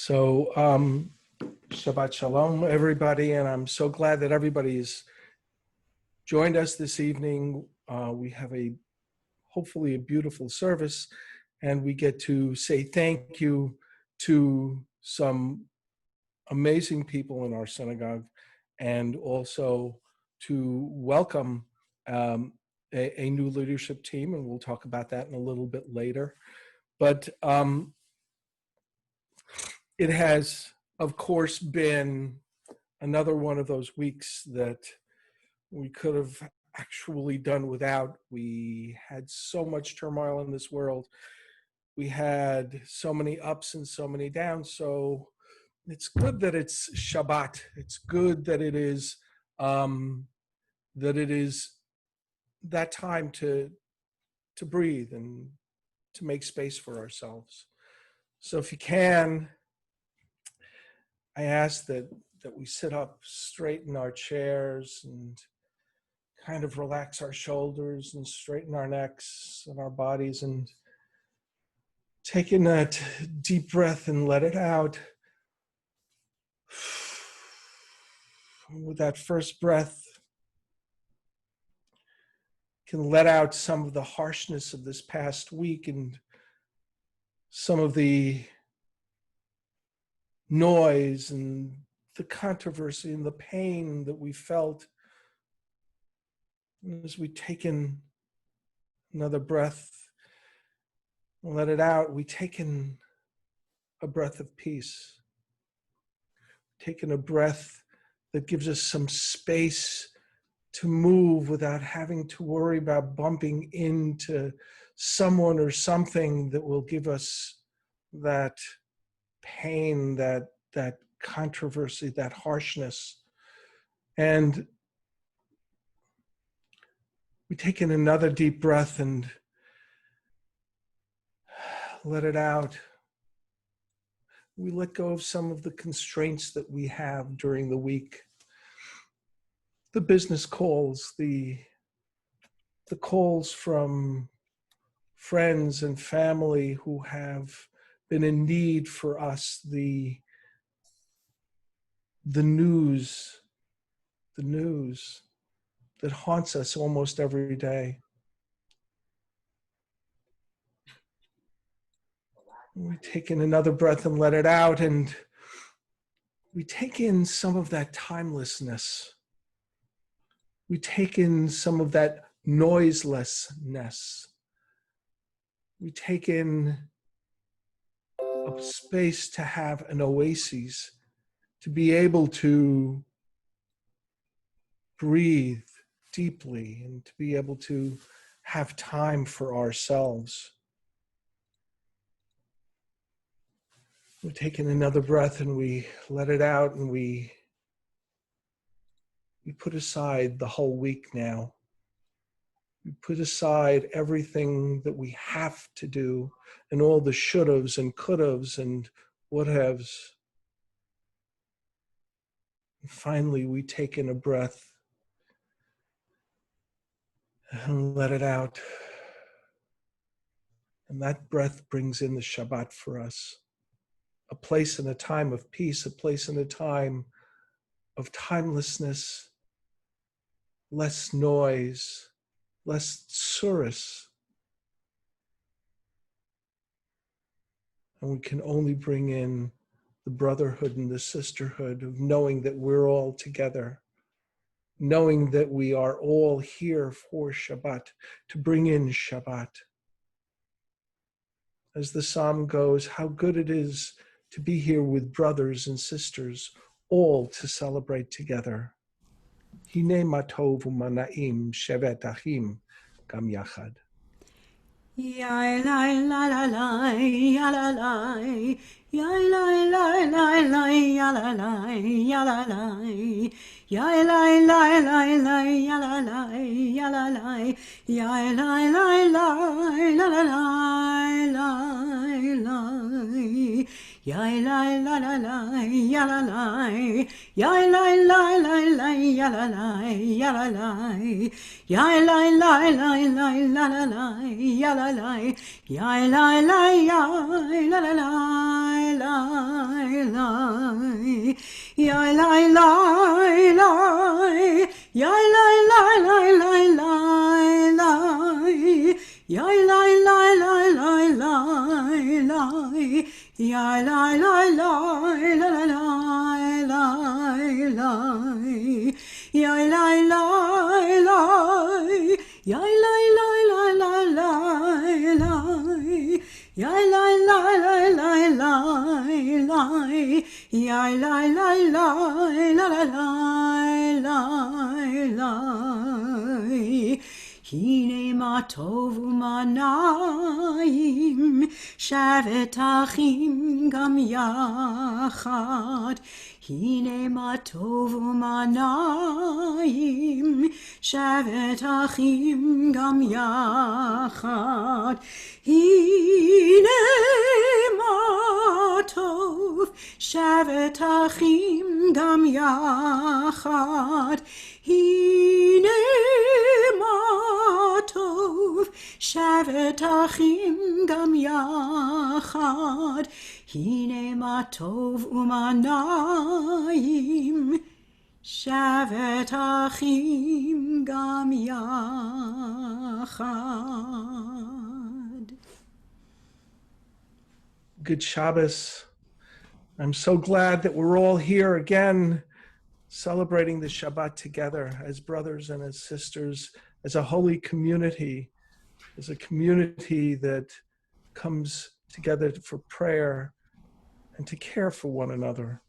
So, Shabbat Shalom, everybody, and I'm so glad that everybody's joined us this evening. We have hopefully a beautiful service, and we get to say thank you to some amazing people in our synagogue, and also to welcome a new leadership team, and we'll talk about that in a little bit later. But it has, of course, been another one of those weeks that we could have actually done without. We had so much turmoil in this world. We had so many ups and so many downs. So it's good that it's Shabbat. It's good that it is that time to breathe and to make space for ourselves. So if you can, I ask that we sit up straight in our chairs and kind of relax our shoulders and straighten our necks and our bodies, and take in that deep breath and let it out. With that first breath, can let out some of the harshness of this past week and some of the noise and the controversy and the pain that we felt. And as we take in another breath and let it out, we take in a breath of peace. Take in a breath that gives us some space to move without having to worry about bumping into someone or something that will give us that pain, that controversy, that harshness. And we take in another deep breath and let it out. We let go of some of the constraints that we have during the week. The business calls, the calls from friends and family who have been in need for us, the news that haunts us almost every day. We take in another breath and let it out, and we take in some of that timelessness. We take in some of that noiselessness. We take in a space to have an oasis, to be able to breathe deeply and to be able to have time for ourselves. We take in another breath and we let it out, and we put aside the whole week now. We put aside everything that we have to do and all the should-haves and could-haves and would-haves. And finally, we take in a breath and let it out. And that breath brings in the Shabbat for us. A place and a time of peace, a place and a time of timelessness, less noise, less tsuris. And we can only bring in the brotherhood and the sisterhood of knowing that we're all together, knowing that we are all here for Shabbat, to bring in Shabbat. As the psalm goes, how good it is to be here with brothers and sisters, all to celebrate together. Hine matov u'manaim shevet achim gam yachad. Ya la la la la, ya la la, ya la la la la, ya la la, ya la la, ya la la la la, ya la la, ya la la, ya la la la, la la la la. Ya la la la la, ya la la, ya la la la la, ya la la, ya la la, ya la la la la, la la la, ya la la, ya la la, ya la la la, ya la la la la la la la la ya la la la ya la la la la la la ya la la la la la la ya la la la la la la Hine ma tovu manayim shavet achim gam yachad Hine ma tovu manayim shavet achim gam yachad Hine ma tov shavet achim gam yachad Hine ma tov shavet achim gam yachad Hine ma tov umanayim shavet achim gam yachad. Good Shabbos. I'm so glad that we're all here again, celebrating the Shabbat together as brothers and as sisters, as a holy community, as a community that comes together for prayer and to care for one another.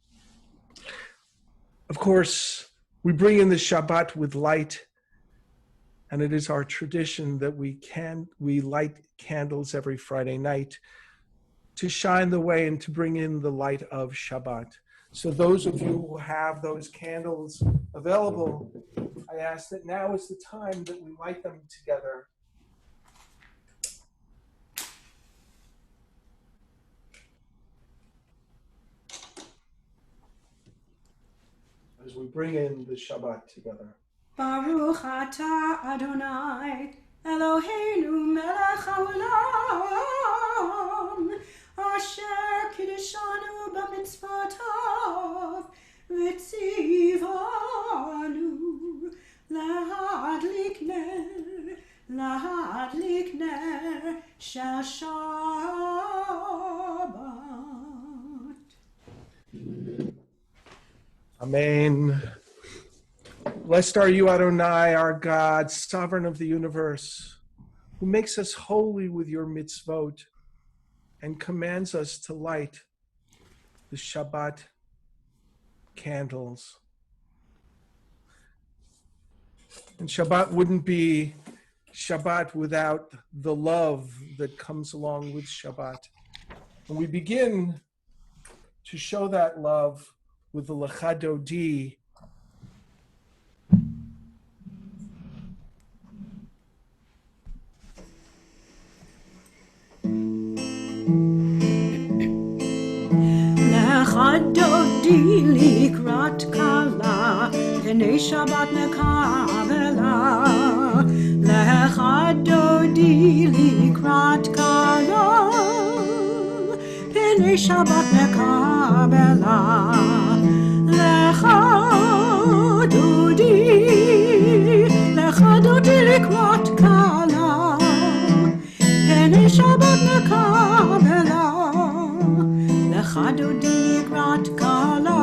Of course, we bring in the Shabbat with light, and it is our tradition that we light candles every Friday night to shine the way and to bring in the light of Shabbat. So those of you who have those candles available, I ask that now is the time that we light them together. As we bring in the Shabbat together. Baruch atah Adonai Eloheinu melech haolam asher kiddushanu b'mitzvotav v'tzivanu lahadlik ner shel Shabbat. Amen. Blessed are you, Adonai, our God, sovereign of the universe, who makes us holy with your mitzvot and commands us to light the Shabbat candles. And Shabbat wouldn't be Shabbat without the love that comes along with Shabbat. And we begin to show that love with the Lecha Dodi. Lecha Dodi likrat kala Pnei Shabbat nekabela Lecha Dodi likrat kala Pnei Shabbat nekabela Lecha Dodi likrat kala Pnei Shabbat nekabela Lecha Dodi likrat kala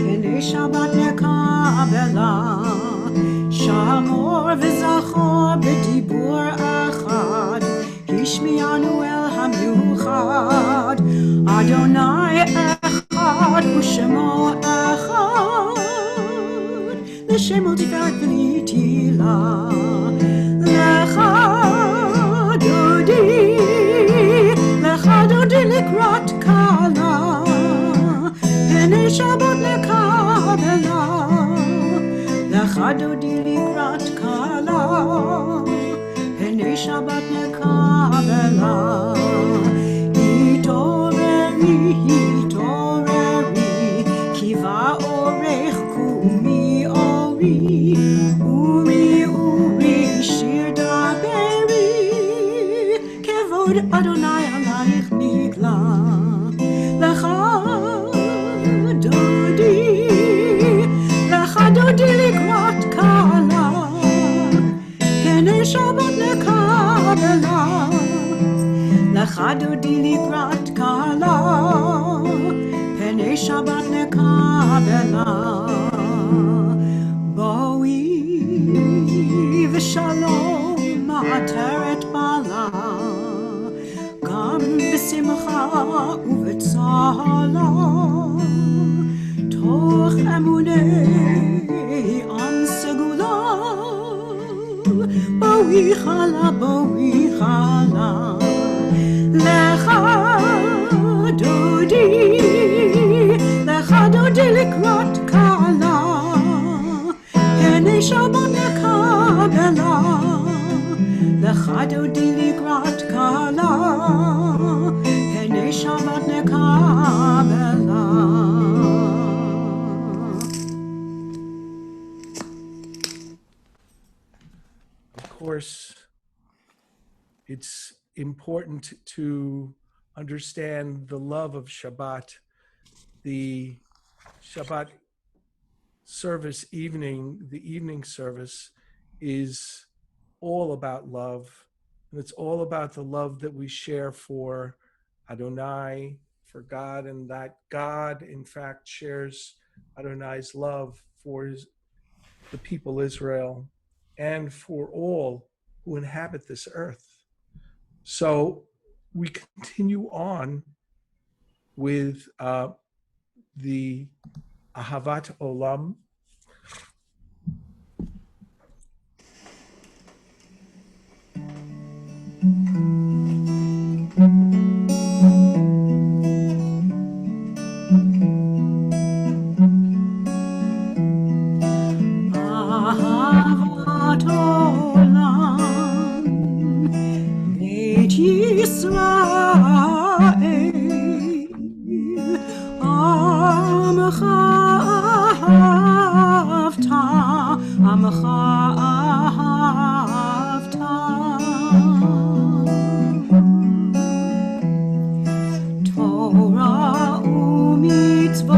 Pnei Shabbat nekabela Shamor v'zachor b'dibur echad Hishmianu el hamiuchad Adonai echad u'shemo echad L'shemo tiferet v'nitila Lecha Dodi likrat kala Pnei Shabbat nekabela Lecha Dodi likrat kala Pnei Shabbat nekabela Hitoreri Kiva orech kumi ori Uri shir daberi Kevod Adonai alayich nigla Lecha Dodi likrat kala Pnei Shabbat nekabela Lecha Dodi likrat kala ובצהלה, תוך אמוני עם סגולה, בואי חלה, בואי חלה, לך דודי, לך דודי לקראת קהלה, הנה שבת נקבלה, לך דודי לקראת קהלה, הנה שבת נקבלה. Of course, it's important to understand the love of Shabbat. The Shabbat service evening, the evening service, is all about love. And it's all about the love that we share for Adonai, for God, and that God, in fact, shares Adonai's love for the people Israel and for all who inhabit this earth. So we continue on with the Ahavat Olam. Ahavat Olam, Beit Yisrael, Amcha ahavta, Amcha ahavta. Torah u'mitzvot,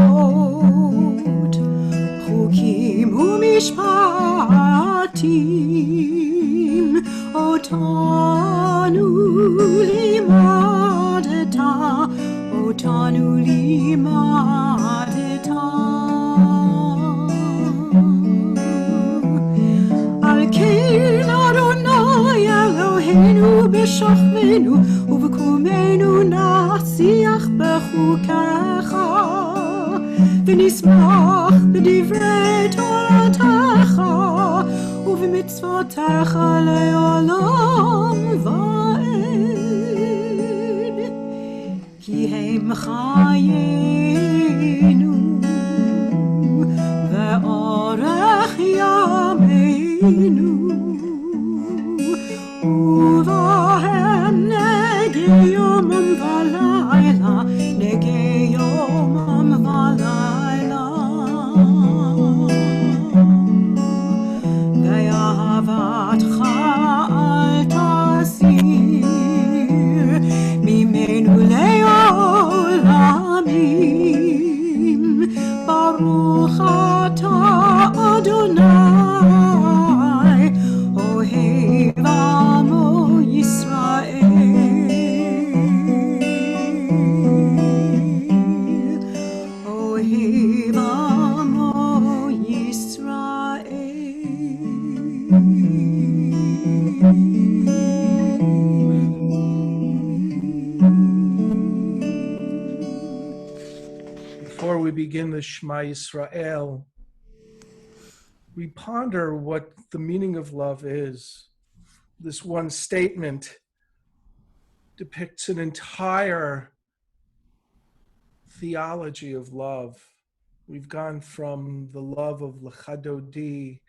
chukim u'mishpatim, otanu limadeta, otanu limadeta. Al kein Adonai Eloheinu b'shachvenu ובקומנו נצליח בחוקיך ונשמח בדברי תורתך ובמצוותיך לעולם ועד כי הם חיינו ואורך ימינו ובהם יומם ולילה, נגי יומם ולילה. ואהבתך אל תסיר ממנו לעולמים. ברוך אתה אדוני, אוהב עמו ישראל. Before we begin the Shema Yisrael, we ponder what the meaning of love is. This one statement depicts an entire theology of love. We've gone from the love of Lecha Dodi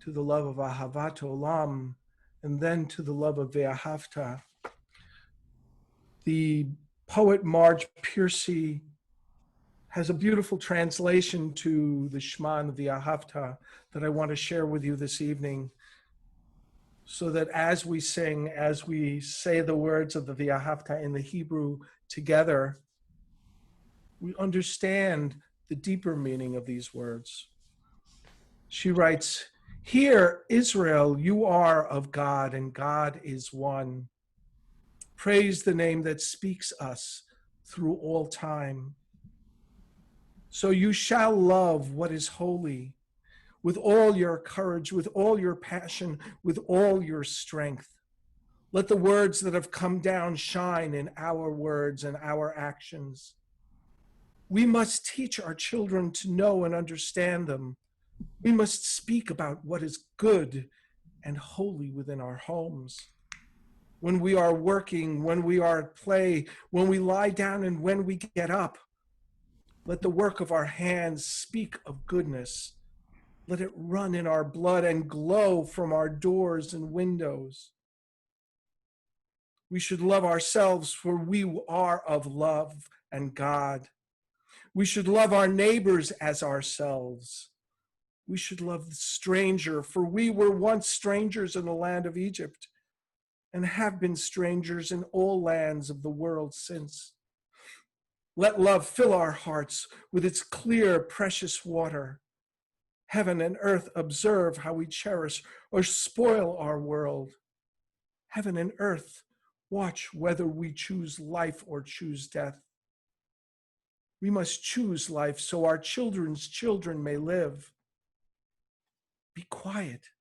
to the love of Ahavat Olam, and then to the love of Ve'ahavta. The poet Marge Piercy has a beautiful translation to the Shema and the Ve'ahavta that I want to share with you this evening, so that as we sing, as we say the words of the Ve'ahavta in the Hebrew together, we understand the deeper meaning of these words. She writes, "Hear, Israel, you are of God, and God is one. Praise the name that speaks us through all time. So you shall love what is holy with all your courage, with all your passion, with all your strength. Let the words that have come down shine in our words and our actions. We must teach our children to know and understand them. We must speak about what is good and holy within our homes. When we are working, when we are at play, when we lie down and when we get up, let the work of our hands speak of goodness. Let it run in our blood and glow from our doors and windows. We should love ourselves, for we are of love and God. We should love our neighbors as ourselves. We should love the stranger, for we were once strangers in the land of Egypt and have been strangers in all lands of the world since. Let love fill our hearts with its clear, precious water. Heaven and earth observe how we cherish or spoil our world. Heaven and earth watch whether we choose life or choose death. We must choose life so our children's children may live. Be quiet.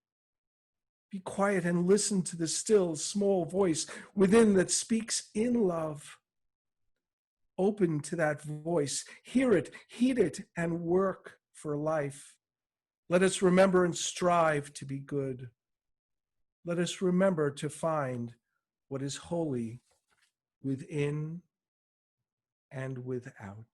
Be quiet and listen to the still, small voice within that speaks in love. Open to that voice, hear it, heed it, and work for life. Let us remember and strive to be good. Let us remember to find what is holy within and without.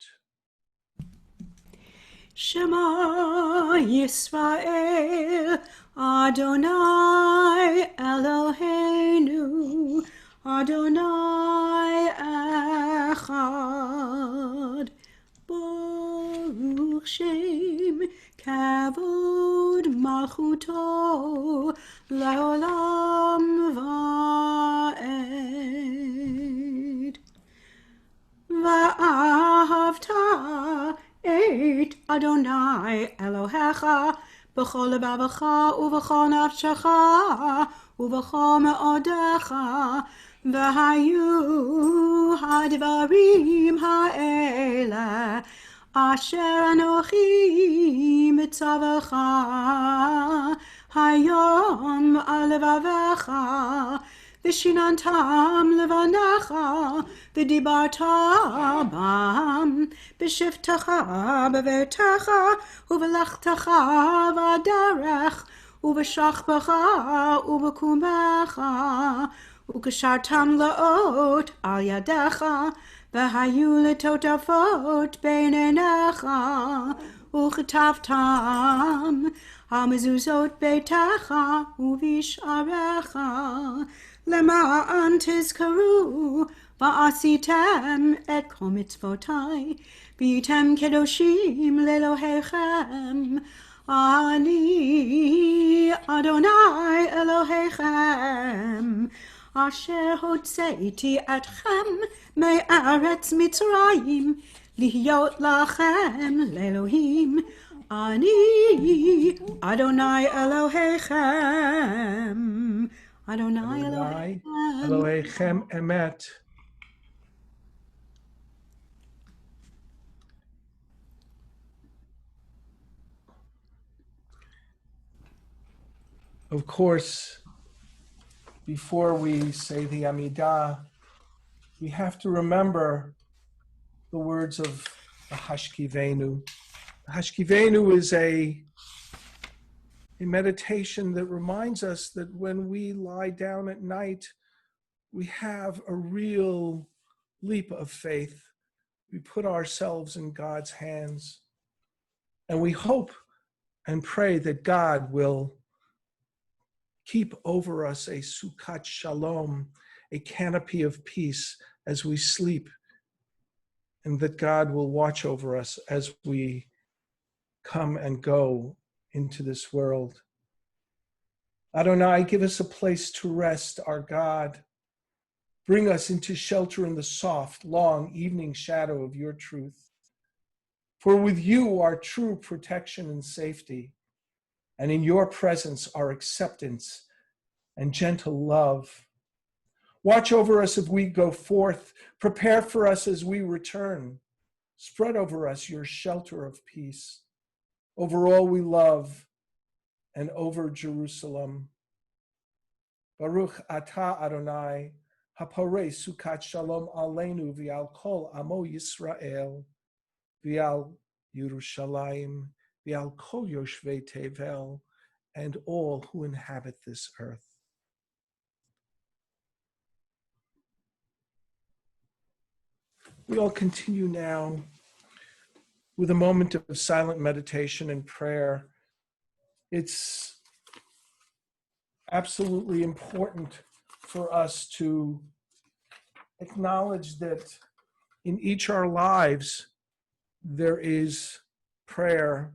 Shema Yisrael, Adonai Eloheinu, Adonai Echad. Baruch Shem Kavod Malchuto Leolam Va'ed. Va'ahavta et Adonai Elohecha b'chol levavecha uv'chol nafshecha uv'chol me'odecha v'hayu hadvarim ha'ele asher anochi mitzavecha hayom al levavecha Vishinantam levanecha, v'dibarta bam, b'shivtecha b'vertecha, u'v'lechtecha v'aderech, u'v'shachbecha u'v'kumecha, u'kashartam la'ot al yadecha, v'hayu l'totafot bein einecha, u'chetavtam המזוזות ביתך ובשעריך למען תזכרו ועשיתם את כל מצוותי והייתם קדושים לאלוהיכם אני אדוני אלוהיכם אשר הוצאתי אתכם מארץ מצרים להיות לכם לאלוהים Ani Adonai Elohechem. Adonai Elohechem emet. Of course, before we say the Amidah, we have to remember the words of the Hashkivenu. Hashkivenu is a meditation that reminds us that when we lie down at night, we have a real leap of faith. We put ourselves in God's hands, and we hope and pray that God will keep over us a Sukkot Shalom, a canopy of peace as we sleep, and that God will watch over us as we come and go into this world. Adonai, give us a place to rest, our God. Bring us into shelter in the soft, long evening shadow of your truth. For with you are true protection and safety, and in your presence are acceptance and gentle love. Watch over us as we go forth. Prepare for us as we return. Spread over us your shelter of peace. Over all we love, and over Jerusalem. Baruch Atah Adonai, Haporei Sukat Shalom Aleinu V'al Kol Amo Yisrael, V'al Yerushalayim, V'al Kol Yoshvei Tevel, and all who inhabit this earth. We all continue now with a moment of silent meditation and prayer. It's absolutely important for us to acknowledge that in each of our lives, there is prayer.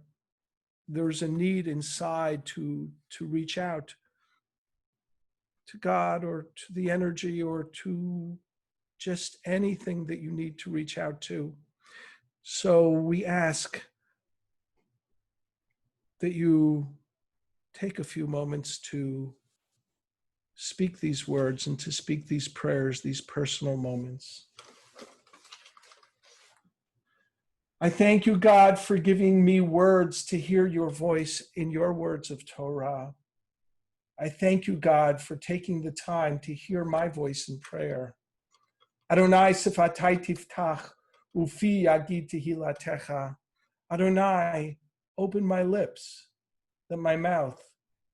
There's a need inside to reach out to God or to the energy or to just anything that you need to reach out to. So we ask that you take a few moments to speak these words and to speak these prayers, these personal moments. I thank you, God, for giving me words to hear your voice in your words of Torah. I thank you, God, for taking the time to hear my voice in prayer. Adonai sifatai tiftach, ufi yagid tehilatecha. Adonai, open my lips, that my mouth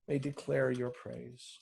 may declare your praise.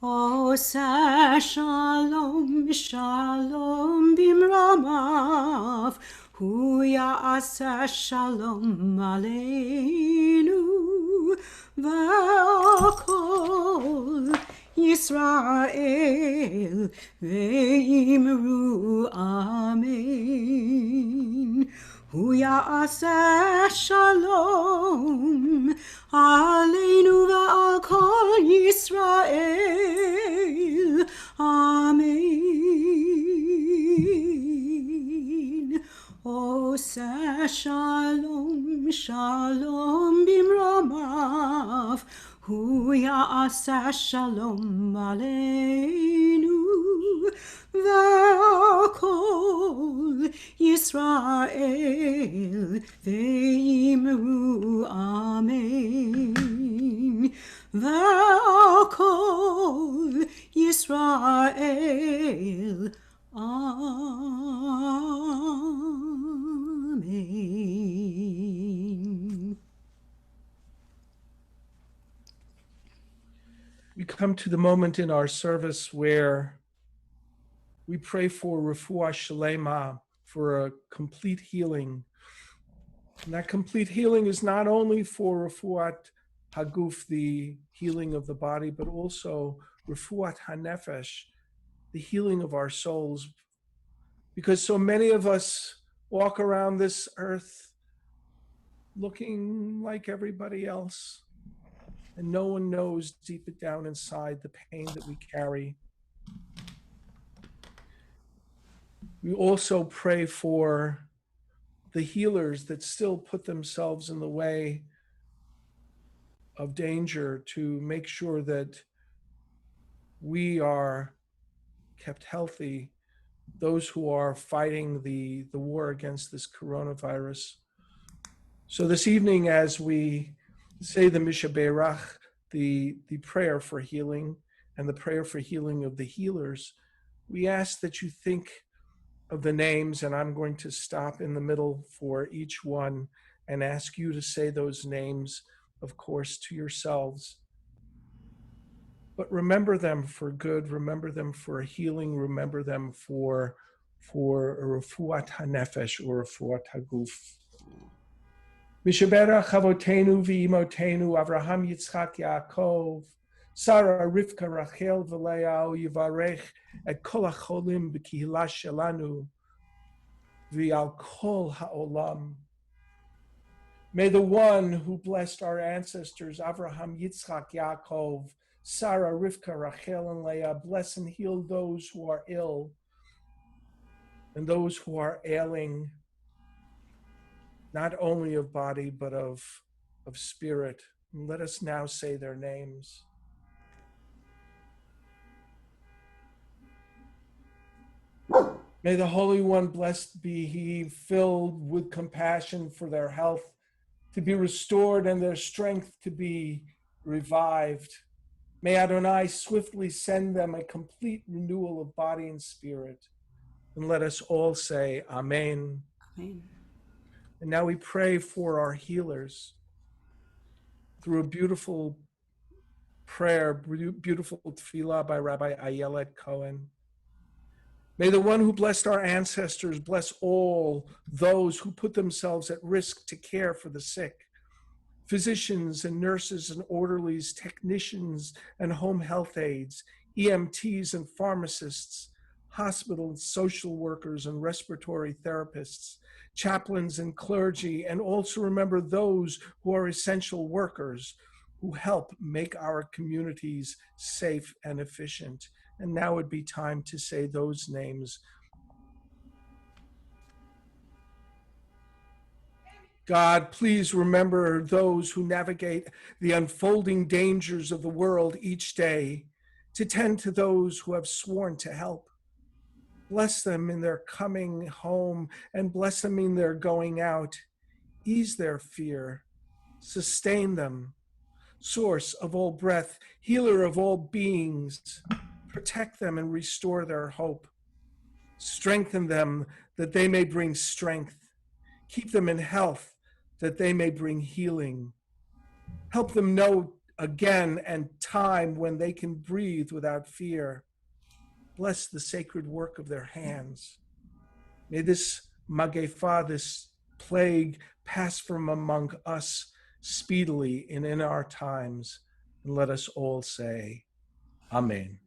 Oseh shalom shalom bimramav, hu ya'aseh shalom aleinu, v'akol Yisrael ve'imru amen. Hu ya'aseh shalom aleinu v'al kol Yisrael. Amen. Oseh shalom shalom bimramav, hu ya'aseh shalom aleinu, v'akol Yisrael ve'imru amen. V'akol Yisrael amen. We come to the moment in our service where we pray for refuah shlema, for a complete healing. And that complete healing is not only for refuat haguf, the healing of the body, but also refuat hanefesh, the healing of our souls. Because so many of us walk around this earth looking like everybody else, and no one knows deep down inside the pain that we carry. We also pray for the healers that still put themselves in the way of danger to make sure that we are kept healthy, those who are fighting the war against this coronavirus. So this evening, as we say the Misha Beirach, the prayer for healing and the prayer for healing of the healers, we ask that you think of the names, and I'm going to stop in the middle for each one and ask you to say those names, of course, to yourselves. But remember them for good, remember them for healing, remember them for refuat hanefesh or refuat haguf. Mishaberach Avotenu v'imotenu Avraham Yitzchak Yaakov Sarah Rivka Rachel v'Leah Yivarech et kol hacholim b'kihila shelanu v'al kol ha'olam. May the one who blessed our ancestors Avraham, Yitzchak, Yaakov, Sarah, Rivka, Rachel, and Leah bless and heal those who are ill and those who are ailing, not only of body, but of spirit. And let us now say their names. May the Holy One, blessed be he, filled with compassion for their health to be restored and their strength to be revived. May Adonai swiftly send them a complete renewal of body and spirit. And let us all say, Amen. Amen. And now we pray for our healers through a beautiful prayer, beautiful tefillah by Rabbi Ayelet Cohen. May the one who blessed our ancestors bless all those who put themselves at risk to care for the sick, physicians and nurses and orderlies, technicians and home health aides, EMTs and pharmacists, hospital social workers and respiratory therapists, chaplains and clergy, and also remember those who are essential workers who help make our communities safe and efficient. And now would be time to say those names. God, please remember those who navigate the unfolding dangers of the world each day, to tend to those who have sworn to help. Bless them in their coming home and bless them in their going out. Ease their fear, sustain them, source of all breath, healer of all beings. Protect them and restore their hope. Strengthen them that they may bring strength. Keep them in health that they may bring healing. Help them know again and time when they can breathe without fear. Bless the sacred work of their hands. May this magefa, this plague, pass from among us speedily and in our times. And let us all say, Amen.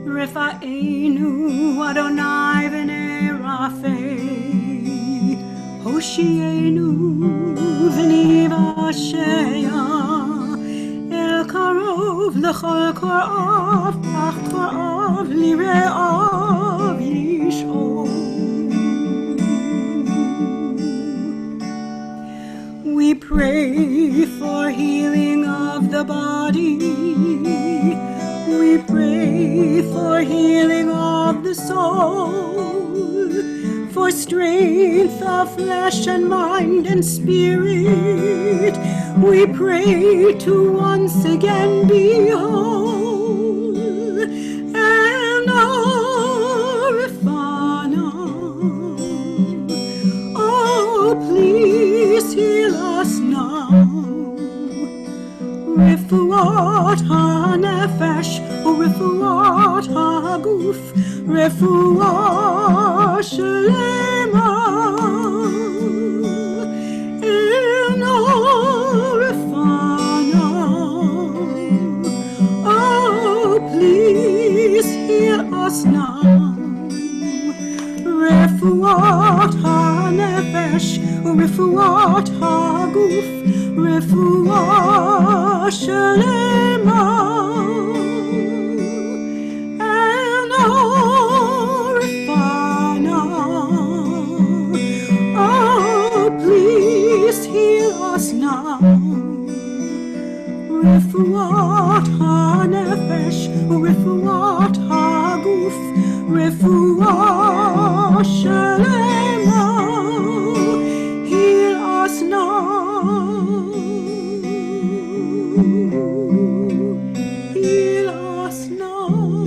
Refa'enu Adonai v'nei Rafei, Hoshienu v'nei Vasheya, El karov l'chol korav, ach korav lire'av yish'ol. We pray for healing of the body. We pray for healing of the soul, for strength of flesh and mind and spirit. We pray to once again be whole and Arifana. Oh, please heal us now. Refuat hanefesh, refuat haguf, refuat shlema. Eno refana. Oh, please hear us now. Refuat hanefesh, refuat haguf, refuah shlema, and Arifana. Oh, please heal us now. Refuat hanefesh, refuat haguf, Refuah Shalema, heal us now, heal us now,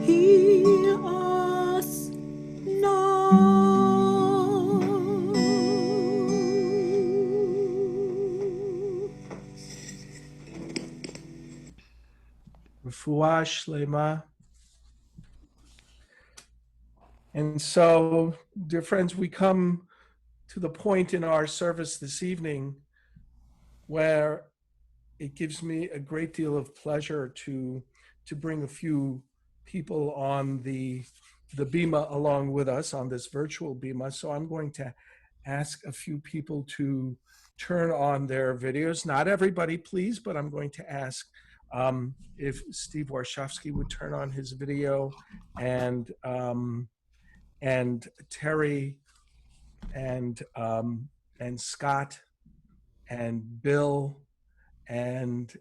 heal us now. Refuah Shlema. And so, dear friends, we come to the point in our service this evening where it gives me a great deal of pleasure to bring a few people on the Bima along with us on this virtual Bima. So I'm going to ask a few people to turn on their videos. Not everybody, please, but I'm going to ask if Steve Warshawski would turn on his video, and Terry and Scott and Bill and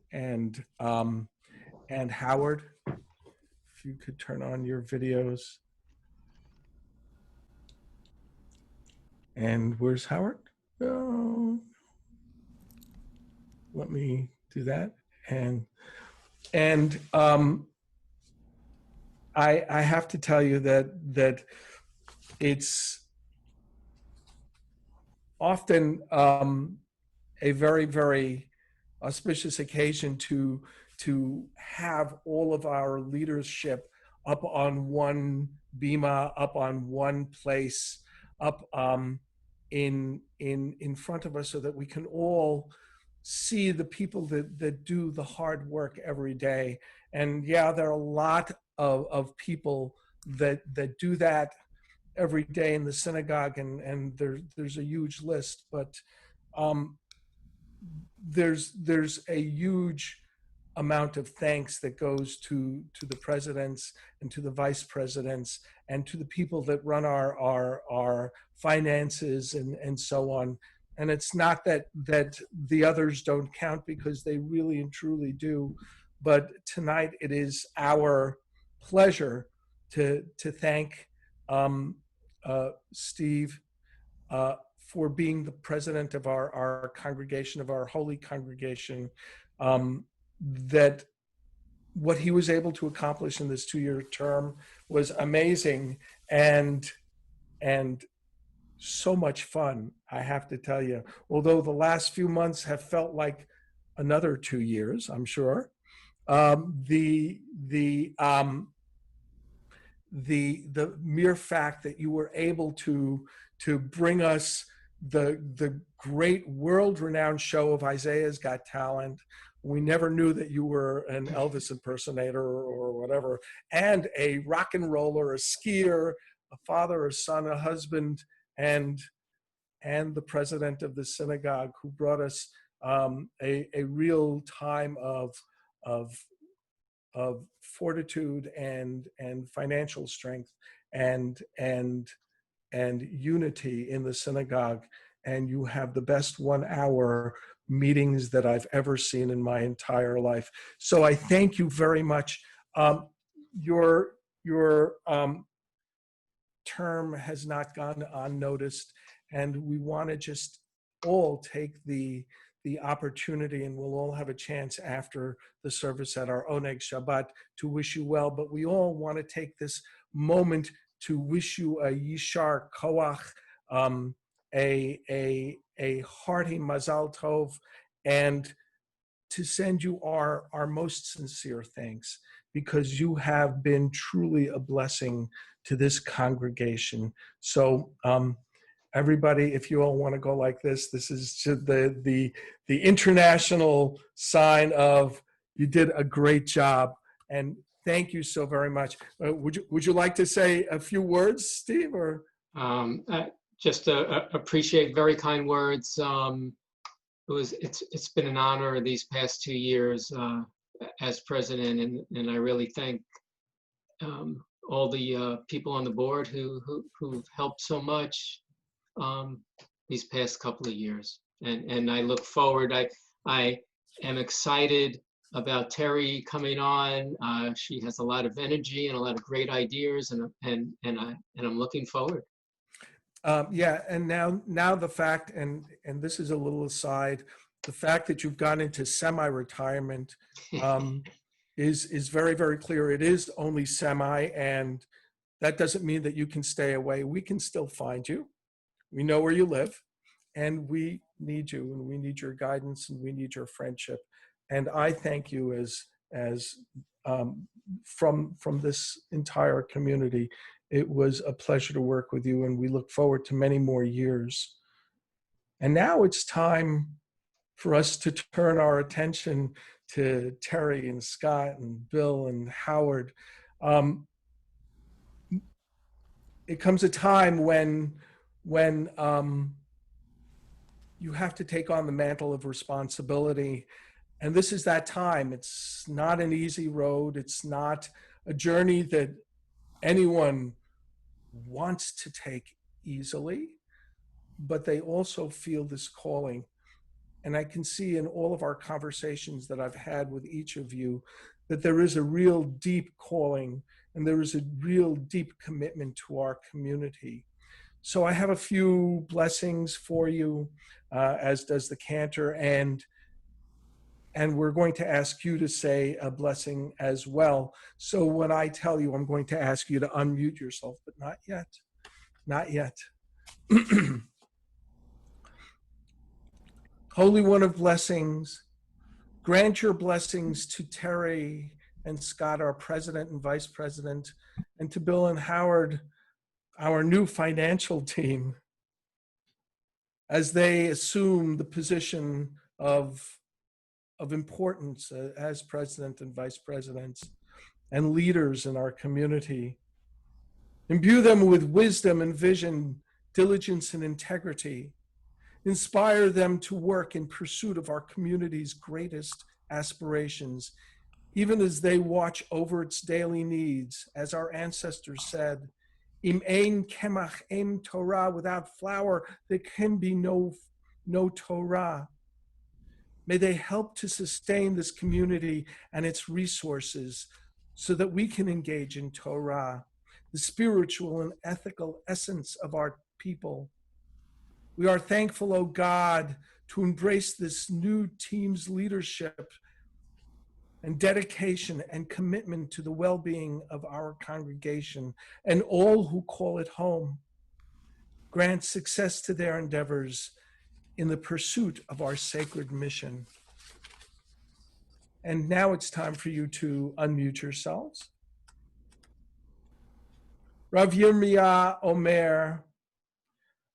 Howard, if you could turn on your videos. And where's Howard? Oh, let me do that. And I have to tell you that it's often a very, very auspicious occasion to have all of our leadership up on one bima, up on one place, up in front of us, so that we can all see the people that do the hard work every day. And yeah, there are a lot of people that do that every day in the synagogue, and there's a huge list, but there's a huge amount of thanks that goes to the presidents and to the vice presidents and to the people that run our finances and so on. And it's not that the others don't count, because they really and truly do. But tonight it is our pleasure to thank Steve for being the president of our congregation, of our holy congregation, that what he was able to accomplish in this 2-year term was amazing and so much fun, I have to tell you. Although the last few months have felt like another 2 years, I'm sure. The mere fact that you were able to bring us the great world-renowned show of Isaiah's Got Talent. We never knew that you were an Elvis impersonator or whatever, and a rock and roller, a skier, a father, a son, a husband, and the president of the synagogue, who brought us a real time of fortitude and financial strength and unity in the synagogue. And you have the best 1-hour meetings that I've ever seen in my entire life. So I thank you very much. Your term has not gone unnoticed, and we want to just all take the opportunity, and we'll all have a chance after the service at our Oneg Shabbat to wish you well. But we all want to take this moment to wish you a Yishar Koach, a hearty Mazal Tov, and to send you our most sincere thanks, because you have been truly a blessing to this congregation. So everybody, if you all want to go like this is the international sign of you did a great job, and thank you so very much. Would you like to say a few words, Steve? Or just appreciate very kind words. It's been an honor these past 2 years as president, and I really thank all the people on the board who've helped so much these past couple of years. And I look forward. I am excited about Terry coming on. She has a lot of energy and a lot of great ideas, and I'm looking forward. Yeah, and now the fact, and this is a little aside, the fact that you've gone into semi-retirement is very, very clear. It is only semi, and that doesn't mean that you can stay away. We can still find you. We know where you live, and we need you, and we need your guidance, and we need your friendship. And I thank you as from this entire community. It was a pleasure to work with you, and we look forward to many more years. And now it's time for us to turn our attention to Terry and Scott and Bill and Howard. It comes a time when you have to take on the mantle of responsibility. And this is that time. It's not an easy road. It's not a journey that anyone wants to take easily, but they also feel this calling. And I can see in all of our conversations that I've had with each of you that there is a real deep calling and there is a real deep commitment to our community. So I have a few blessings for you, as does the cantor, and we're going to ask you to say a blessing as well. So when I tell you, I'm going to ask you to unmute yourself, but not yet, not yet. Holy One of Blessings, grant your blessings to Terry and Scott, our president and vice president, and to Bill and Howard, our new financial team, as they assume the position of importance as president and vice presidents and leaders in our community. Imbue them with wisdom and vision, diligence and integrity. Inspire them to work in pursuit of our community's greatest aspirations, even as they watch over its daily needs. As our ancestors said, Im ein kemach ein Torah, without flour, there can be no Torah. May they help to sustain this community and its resources so that we can engage in Torah, the spiritual and ethical essence of our people. We are thankful, O God, to embrace this new team's leadership and dedication and commitment to the well-being of our congregation and all who call it home. Grant success to their endeavors in the pursuit of our sacred mission. And now it's time for you to unmute yourselves. Rav Yirmiyah Omer,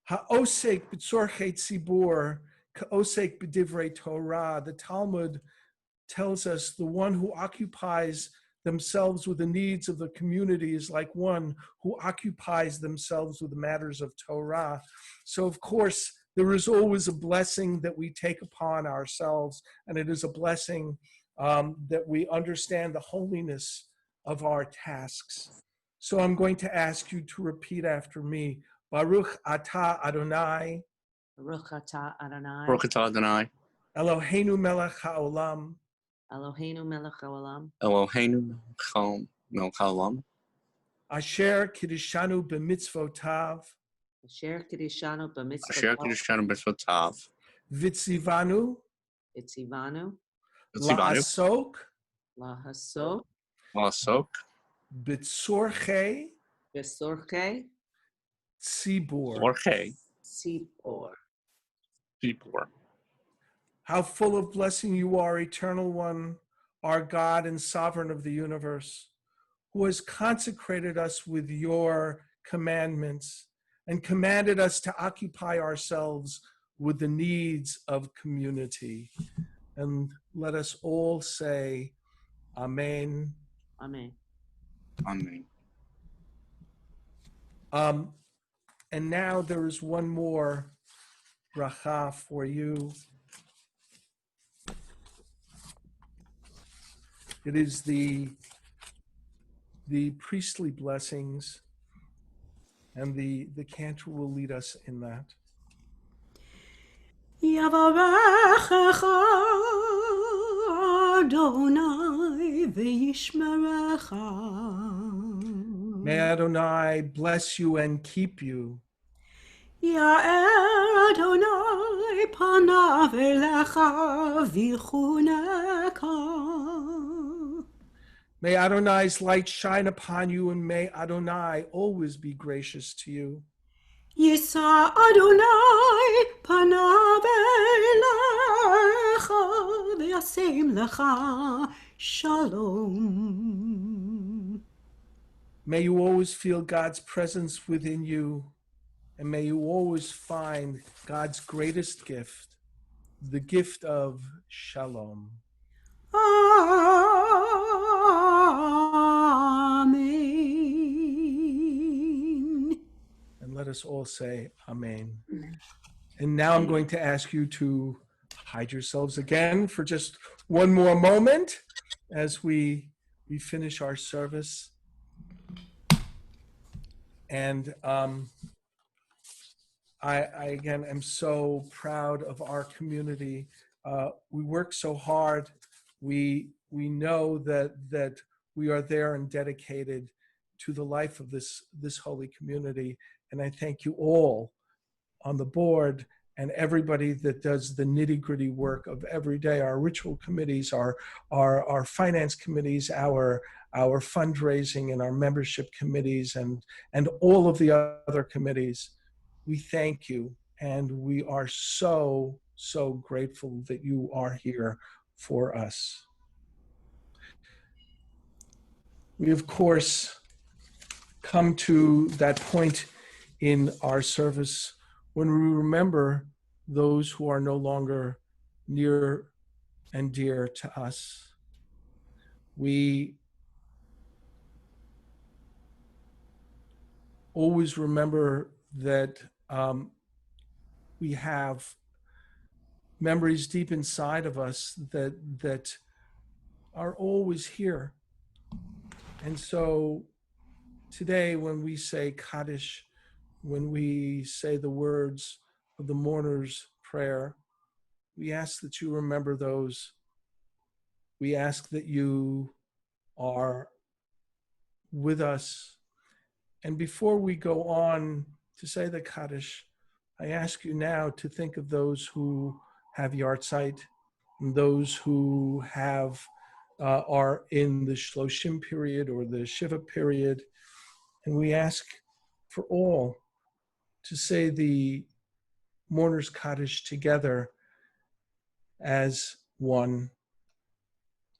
Ha'osek b'tzorchei tzibur, ka'osek b'divrei Torah. The Talmud tells us the one who occupies themselves with the needs of the community is like one who occupies themselves with the matters of Torah. So of course, there is always a blessing that we take upon ourselves, and it is a blessing that we understand the holiness of our tasks. So I'm going to ask you to repeat after me. Baruch atah Adonai. Baruch atah Adonai. Baruch atah Adonai. Eloheinu melech haolam. Eloheinu melech haolam. Eloheinu melech haolam. Asher kiddushanu b'mitzvotav. Asher kiddushanu Asher kiddushanu b'mitzvotav. Vitzivanu. Itzivanu. La'asok. Lahasok. B'tzorchei. Besorche. Tzibur. Orchei. Tzibur. Tzibur. How full of blessing you are, Eternal One, our God and Sovereign of the universe, who has consecrated us with your commandments and commanded us to occupy ourselves with the needs of community. And let us all say, Amen. Amen. Amen. And now there is one more bracha for you. It is the priestly blessings, and the cantor will lead us in that. Yavarechecha Adonai v'yishmerecha. May Adonai bless you and keep you. Ya'er Adonai panav elecha v'chuneka. May Adonai's light shine upon you, and may Adonai always be gracious to you. Yisa Adonai panav elecha v'yasem lecha shalom. May you always feel God's presence within you, and may you always find God's greatest gift, the gift of shalom. Amen. And let us all say amen. And now I'm going to ask you to hide yourselves again for just one more moment as we finish our service. And I again am so proud of our community. We work so hard. We know that we are there and dedicated to the life of this holy community. And I thank you all on the board and everybody that does the nitty-gritty work of every day, our ritual committees, our finance committees, our fundraising and our membership committees, and all of the other committees. We thank you, and we are so grateful that you are here for us. We, of course, come to that point in our service when we remember those who are no longer near and dear to us. We always remember that we have memories deep inside of us that are always here. And so today, when we say Kaddish, when we say the words of the mourner's prayer, we ask that you remember those. We ask that you are with us. And before we go on to say the Kaddish, I ask you now to think of those who have Yartzeit, and those who are in the Shloshim period or the Shiva period. And we ask for all to say the mourner's Kaddish together as one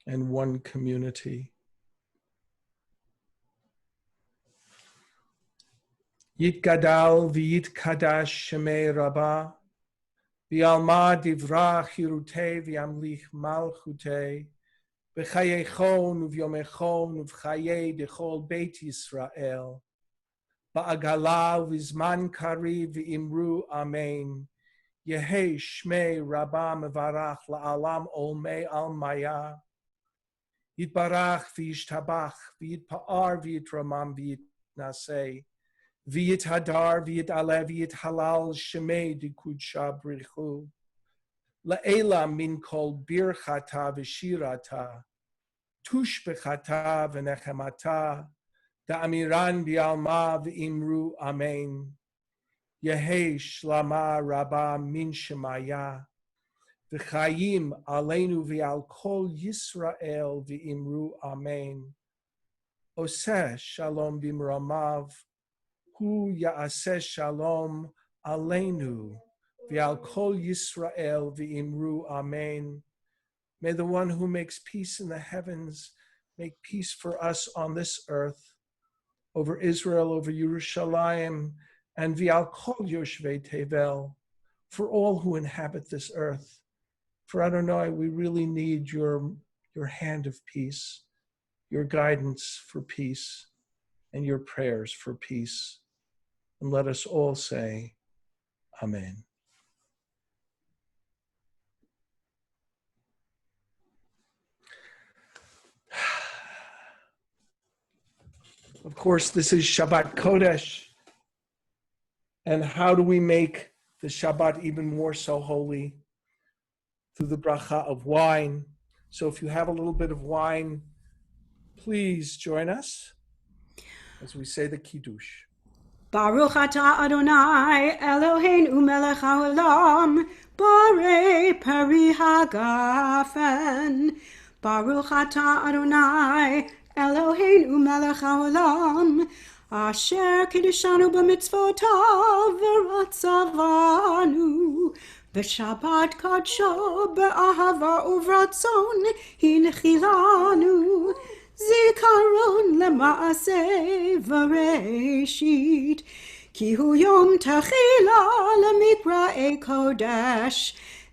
and one community. Yitgadal v'yitkadash shemei Rabbah, v'yalma divra chirutei v'yamlich malchutei, v'chayechon uv'yomechon uv'chayei dechol Beit Yisrael, ba'agala v'zman kariv v'imru amen, Yehei shmei Rabbah mevarach la'alam olmei almaya, Yitbarach v'yishtabach v'yitpa'ar v'yitramam v'yitnasei, V'yit hadar, v'yit ale, v'yit halal, shemei dikudsha brichu. La'ela min kol birchata v'shirata, tush bechata v'nechemata, da'amiran bi'alma v'imru amen. Yehei shlama rabba min shemaya, v'chayim aleinu v'al kol Yisrael v'imru amen. Oseh shalom b'mramav, Hu ya'aseh shalom aleinu v'al kol Yisrael v'imru amen. May the one who makes peace in the heavens make peace for us on this earth, over Israel, over Yerushalayim, and v'al kol yoshvei tevel, for all who inhabit this earth. For Adonai, we really need your hand of peace, your guidance for peace, and your prayers for peace. And let us all say, Amen. Of course, this is Shabbat Kodesh. And how do we make the Shabbat even more so holy? Through the bracha of wine. So if you have a little bit of wine, please join us as we say the Kiddush. Baruch atah Adonai Eloheinu melech haolam borei peri hagafen. Baruch atah Adonai Eloheinu melech haolam asher kiddushanu b'mitzvotav v'ratzavanu v'shabbat kadsho be'ahava uvratzon hinchilanu zikaron lema'aseh v'reishit ki hu yom techila lemikra'ei kodesh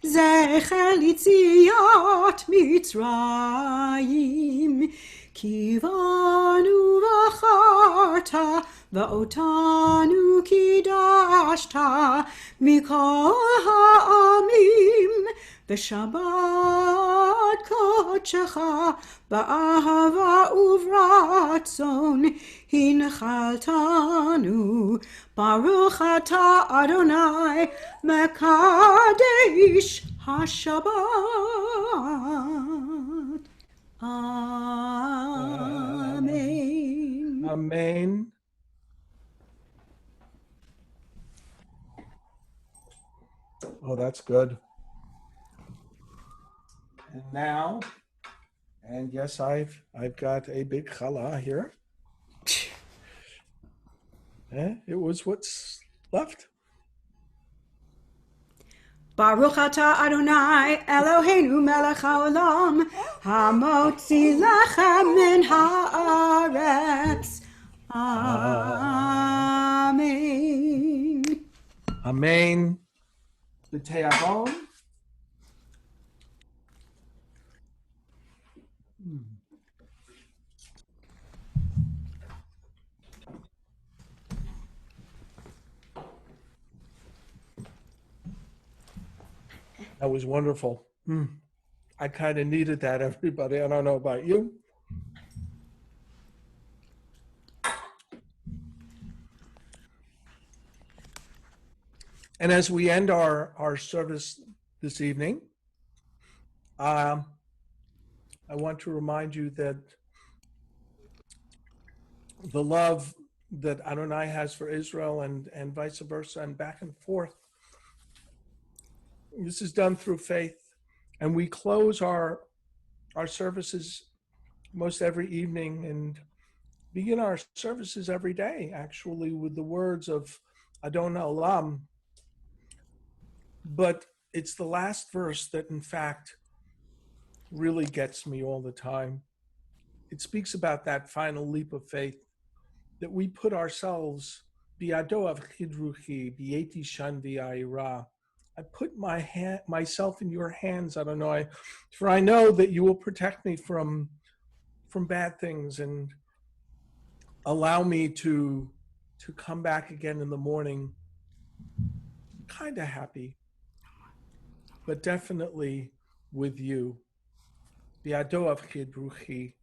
zecher litziat Mitzrayim kivanu v'acharta v'otanu kidashta mikol ha'amim v'shabbat kodshecha ba'ahava uvratzon hinchaltanu Baruch atah Adonai mekadesh hashabbat. Amen. Amen. Oh, that's good. And now, and yes, I've got a big challah here. It was what's left. Baruch atah Adonai Eloheinu melech haolam hamotzi lechem min haaretz. Amen. Amen. B'te'avon. That was wonderful. I kind of needed that, everybody. I don't know about you. And as we end our service this evening, I want to remind you that the love that Adonai has for Israel and vice versa and back and forth, this is done through faith. And we close our services most every evening and begin our services every day, actually, with the words of Adon Olam. But it's the last verse that, in fact, really gets me all the time. It speaks about that final leap of faith, that we put ourselves, Bi'ado avchidruchi, bi'eti shan v'ayira. I put myself in your hands, Adonai, for I know that you will protect me from bad things and allow me to come back again in the morning kind of happy, but definitely with you. Bi'ado avchidruchi.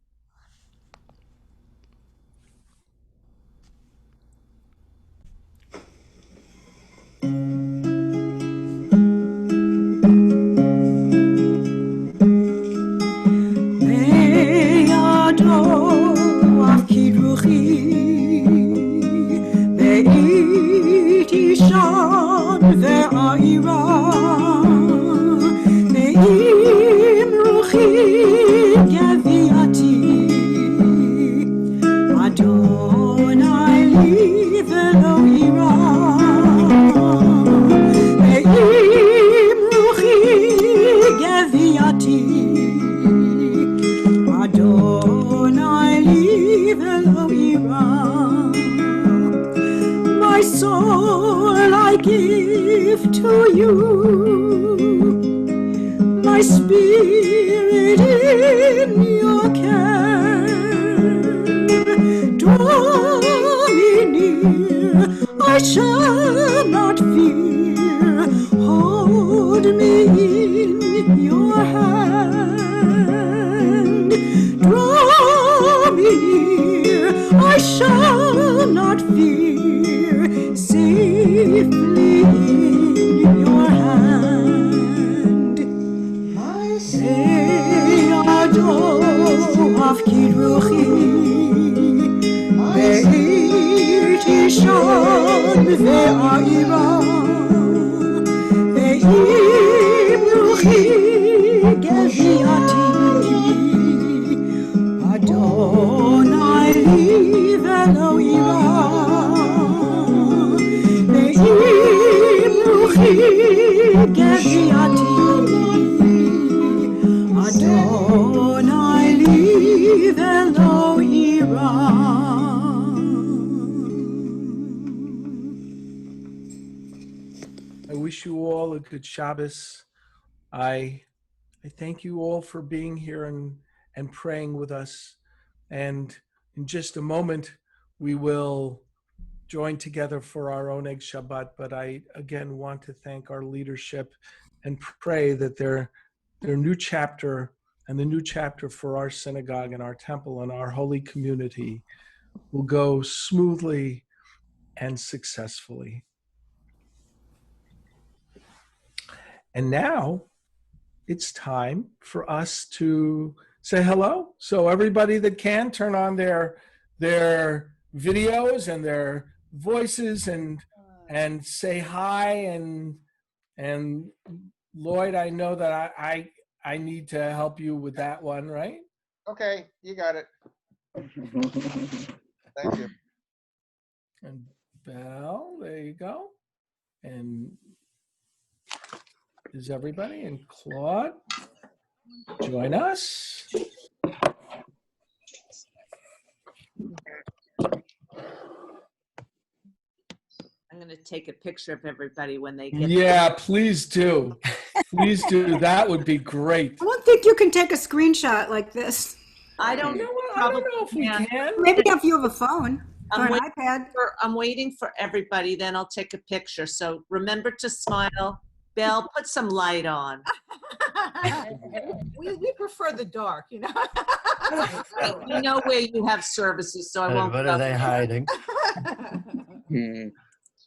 My soul I give to you, my spirit in your care. Draw me near, I shall not fear. Hold me in your hand. Draw me near, I shall not fear. Safely in your hand. I say I wish you all a good Shabbos. I thank you all for being here and praying with us. And in just a moment, we will join together for our Oneg Shabbat. But I again want to thank our leadership and pray that their new chapter and the new chapter for our synagogue and our temple and our holy community will go smoothly and successfully. And now it's time for us to say hello. So everybody that can, turn on their videos and their voices and say hi. And Lloyd, I know that I need to help you with that one, right? Okay, you got it. Thank you. And Belle, there you go. And is everybody? And Claude, join us. I'm going to take a picture of everybody when they get Yeah, please do. Please do. That would be great. I don't think you can take a screenshot like this. I You don't know what? I probably don't know if we can. can. Maybe if you have a phone or I'm an waiting, iPad. I'm waiting for everybody, then I'll take a picture. So remember to smile. Belle, put some light on. We prefer the dark, you know. You know where you have services, so I won't. What are they hiding? Hmm.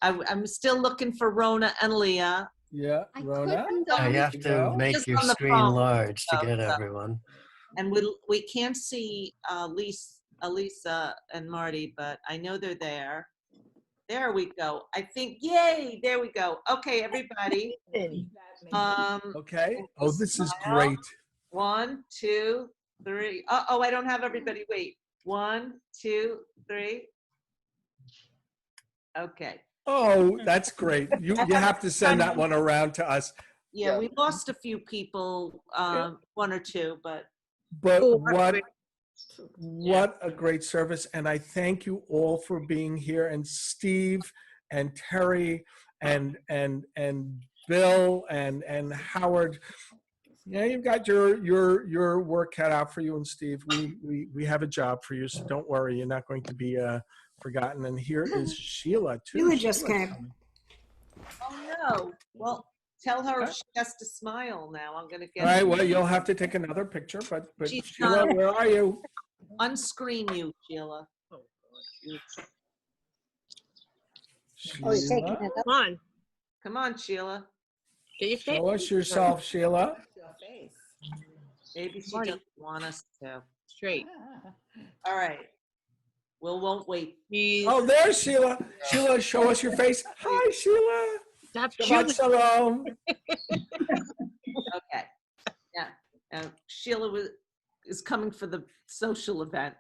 I'm still looking for Rona and Leah. Yeah, Rona. You have to make Just your on the screen phone. large to Oh, get so- everyone. And we can't see Elisa and Marty, but I know they're there. There we go. I think, yay, there we go. Okay, everybody. Okay. Oh, this is Smile. great. 1, 2, 3. Oh, I don't have everybody. Wait. 1, 2, 3. Okay. Oh, that's great. You have to send that one around to us. Yeah, Yeah. we lost a few people, Yeah. 1 or 2, but But Oh, what a great service. And I thank you all for being here. And Steve and Terry and Bill and Howard. Yeah, you've got your work cut out for you. And Steve, we have a job for you, so don't worry, you're not going to be forgotten. And here is Sheila too. Sheila just Sheila's came. coming. oh no. Well, tell her she has to smile now. I'm gonna get All right, well, you'll have to take another picture, but She's Sheila, not- where are you? unscreen you, Sheila. Sheila, Come on, Come on, Sheila. get your face. show us yourself, Sheila. Maybe she Marty. doesn't want us to. Straight. All right. We won't wait. Oh, there's Sheila. Sheila, show us your face. Hi, Sheila. Stop Shabbat shooting. shalom. Okay. Yeah. Sheila is coming for the social event.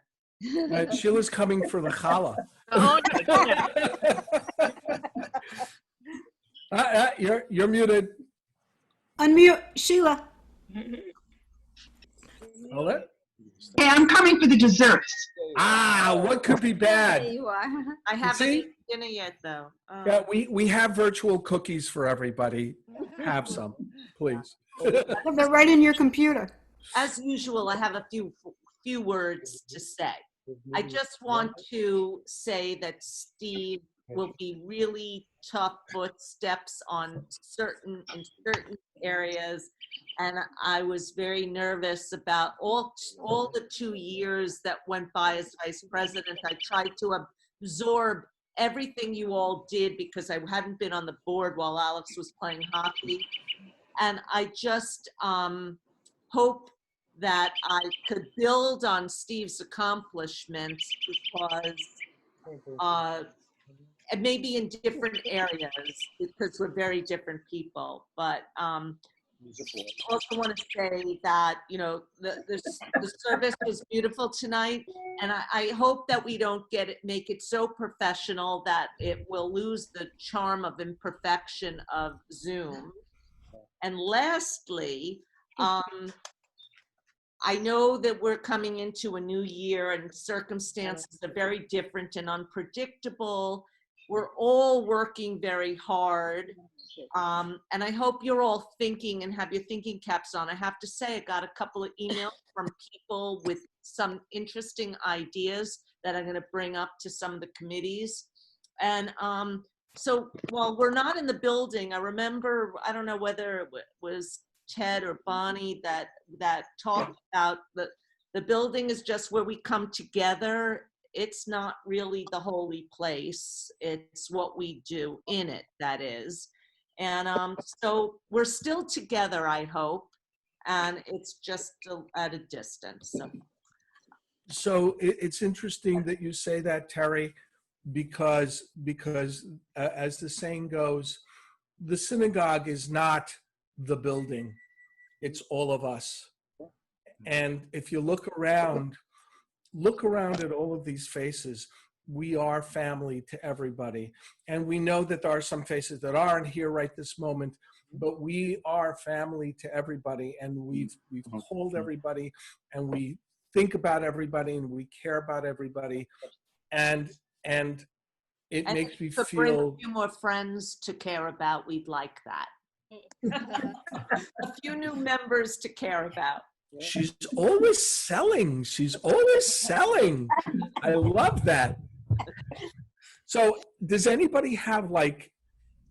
Sheila's coming for the challah. Oh, no. You're muted. Unmute Sheila. Hold it. Hey, I'm coming for the desserts. Ah, what could be bad? I haven't see? eaten dinner yet, though. Oh. Yeah, we have virtual cookies for everybody. Have some, please. They're right in your computer. As usual, I have a few words to say. I just want to say that Steve will be really tough footsteps in certain areas, and I was very nervous about all the 2 years that went by as vice president. I tried to absorb everything you all did because I hadn't been on the board while Alex was playing hockey, and I just hope that I could build on Steve's accomplishments because and maybe in different areas because we're very different people. But I also want to say that, you know, the service was beautiful tonight, and I hope that we don't make it so professional that it will lose the charm of imperfection of Zoom. And lastly, I know that we're coming into a new year and circumstances are very different and unpredictable. we're all working very hard. And I hope you're all thinking and have your thinking caps on. I have to say, I got a couple of emails from people with some interesting ideas that I'm going to bring up to some of the committees. And so while we're not in the building, I remember, I don't know whether it was Ted or Bonnie that talked about the building is just where we come together. It's not really the holy place. It's what we do in it, that is. And so we're still together, I hope, and it's just at a distance. So it's interesting that you say that, Terry, because as the saying goes, the synagogue is not the building, it's all of us. And if you look around at all of these faces, we are family to everybody. And we know that there are some faces that aren't here right this moment, but we are family to everybody, and we've called everybody, and we think about everybody, and we care about everybody. And it makes me to bring a feel few more friends to care about, we'd like that. A few new members to care about. she's always selling. She's always selling. I love that. So does anybody have like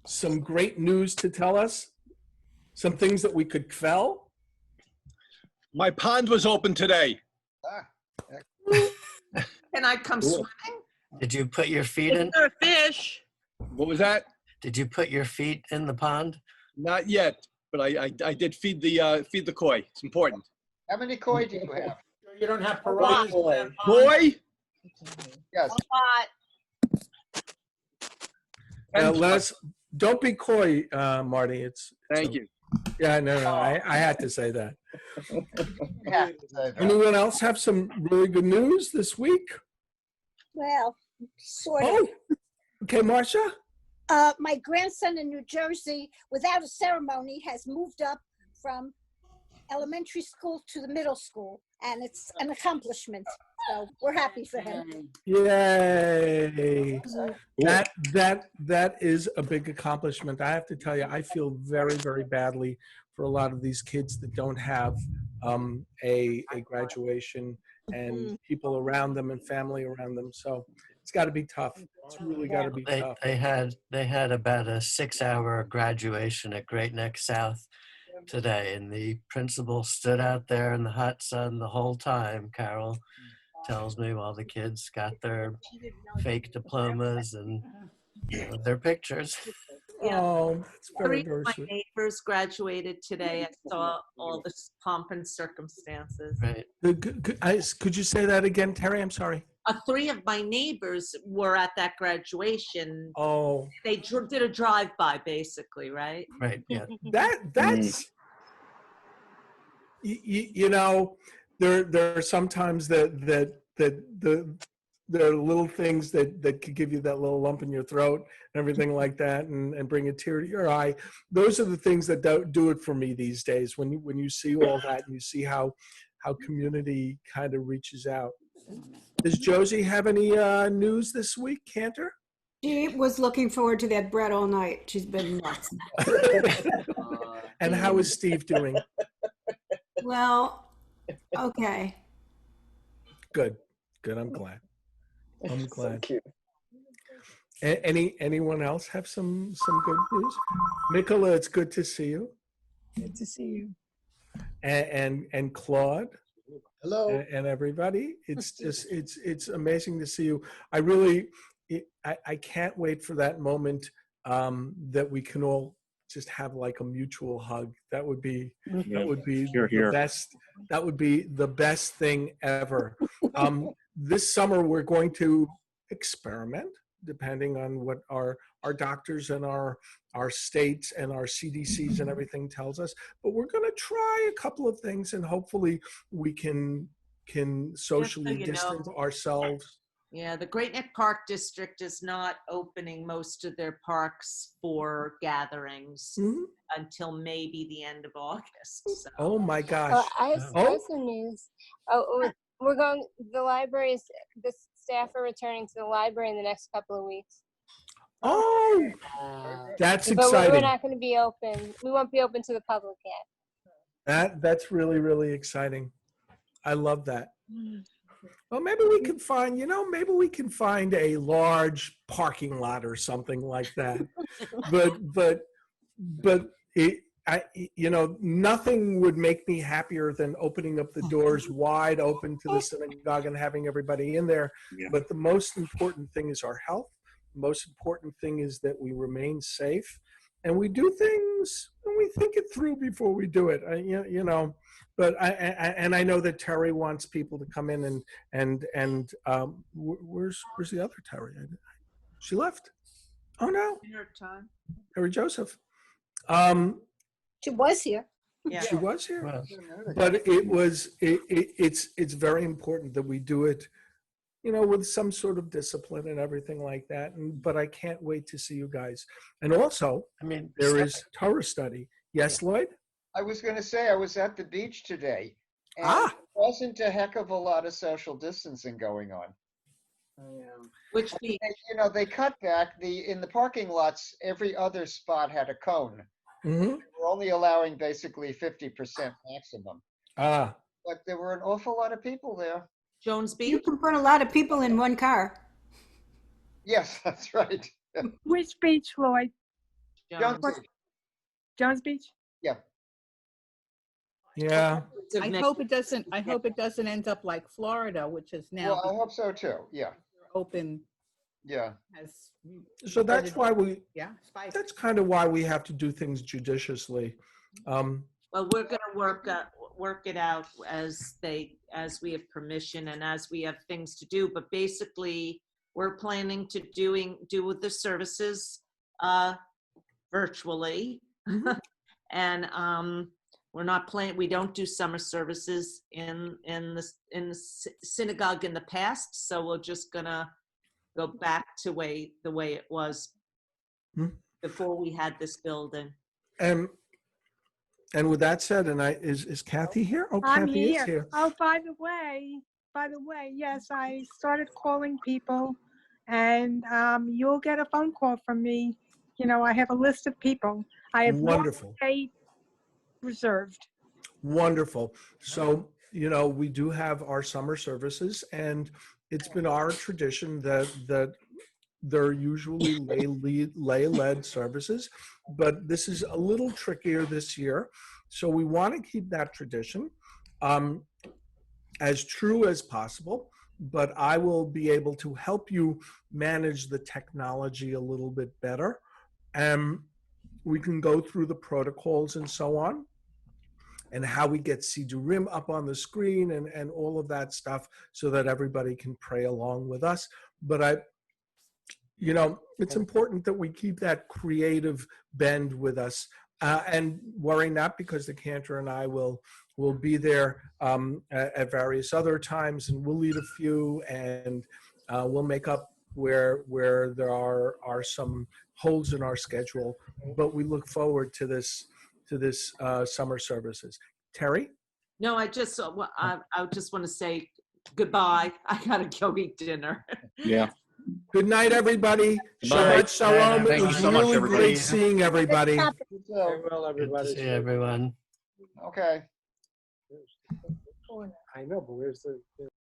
some great news to tell us? Some things that we could quell? My pond was open today. Can I come swimming? Did you put your feet in? Or a fish. What was that? Did you put your feet in the pond? Not yet, but I did feed the koi. It's important. How many koi do you have? You don't have lot. piranhas. Koi? Yes. Don't be coy, Marty. Thank you. Yeah, no, I had to say that. Yeah, so that. Anyone else have some really good news this week? Well, sort of. Oh, okay, Marcia. My grandson in New Jersey, without a ceremony, has moved up from elementary school to the middle school, and it's an accomplishment. So we're happy for him. Yay! That is a big accomplishment. I have to tell you, I feel very, very badly for a lot of these kids that don't have a graduation and people around them and family around them. So it's got to be tough. It's really got to be tough. They had about a 6-hour graduation at Great Neck South today, and the principal stood out there in the hot sun the whole time, Carol tells me, while the kids got their fake diplomas and their pictures. Oh, that's very, 3 very of my sweet. neighbors graduated today. I saw all the pomp and circumstances. Right. Could you say that again, Terry? I'm sorry. 3 of my neighbors were at that graduation. Oh, They did a drive-by, basically, right? Right. Yeah. that's you know, there are sometimes that there are little things that could give you that little lump in your throat and everything like that, and bring a tear to your eye. Those are the things that do it for me these days. When you see all that and you see how community kind of reaches out. Does Josie have any news this week, Cantor? She was looking forward to that bread all night. She's been nuts. And how is Steve doing? Well, okay. Good. I'm glad. I'm glad. Anyone else have some good news? Nicola, it's good to see you. Good to see you. And Claude. Hello. And everybody. It's just it's amazing to see you. I can't wait for that moment that we can all just have like a mutual hug. That would be the best. That would be the best thing ever. This summer we're going to experiment, depending on what our doctors and our states and our CDCs and everything tells us. But we're going to try a couple of things, and hopefully we can socially distance ourselves. Yeah, the Great Neck Park District is not opening most of their parks for gatherings until maybe the end of August. So. Oh my gosh. I have some news. We're going, the staff are returning to the library in the next couple of weeks. Oh, that's But we're exciting. not going to be open. We won't be open to the public yet. That's really, really exciting. I love that. Well, maybe we can find, maybe we can find a large parking lot or something like that. but nothing would make me happier than opening up the doors wide open to the synagogue and having everybody in there. Yeah. But the most important thing is our health. The most important thing is that we remain safe and we do things and we think it through before we do it. But I know that Terry wants people to come in and where's the other Terry? She left. Oh no, Terry Joseph. She was here. She was here, Well, but it's very important that we do it, with some sort of discipline and everything like that. But I can't wait to see you guys. And also, I mean, there is Torah study. Yes, Lloyd? I was going to say, I was at the beach today, and there wasn't a heck of a lot of social distancing going on. Which beach? They cut back. In the parking lots, every other spot had a cone. Mm-hmm. We're only allowing basically 50% maximum. Ah. But there were an awful lot of people there. Jones You Beach? can put a lot of people in one car. Yes, that's right. Which beach, Floyd? Jones Jones. Beach. Jones Beach? Yeah. Yeah. I hope it doesn't. I hope it doesn't end up like Florida, which is now Well, I hope so too. Yeah. open. Yeah. As So that's why spicy. that's kind of why we have to do things judiciously. Well, we're going to work it out as we have permission and as we have things to do. But basically, we're planning to do with the services virtually, and we're not planning. We don't do summer services in the synagogue in the past, so we're just gonna go back to the way it was before we had this building. And with that said, is Kathy here? Oh, I'm Kathy is here. Oh, by the way, yes, I started calling people, and you'll get a phone call from me. I have a list of people. I have Wonderful. 1 date reserved. Wonderful. So, we do have our summer services, and it's been our tradition that they're usually lay-led services, but this is a little trickier this year. So we want to keep that tradition as true as possible, but I will be able to help you manage the technology a little bit better. We can go through the protocols and so on, and how we get Sidurim up on the screen and all of that stuff so that everybody can pray along with us. But it's important that we keep that creative bend with us and worry not, because the cantor and I will be there at various other times, and we'll lead a few, and we'll make up where there are some holes in our schedule. But we look forward to this summer services. Terry? No, I just want to say goodbye. I gotta go eat dinner. Yeah. Good night, everybody. Bye. Shabbat shalom. Thank It you was so much, really everybody. great seeing everybody. So, Well, everybody. see everyone. okay. I know, but where's the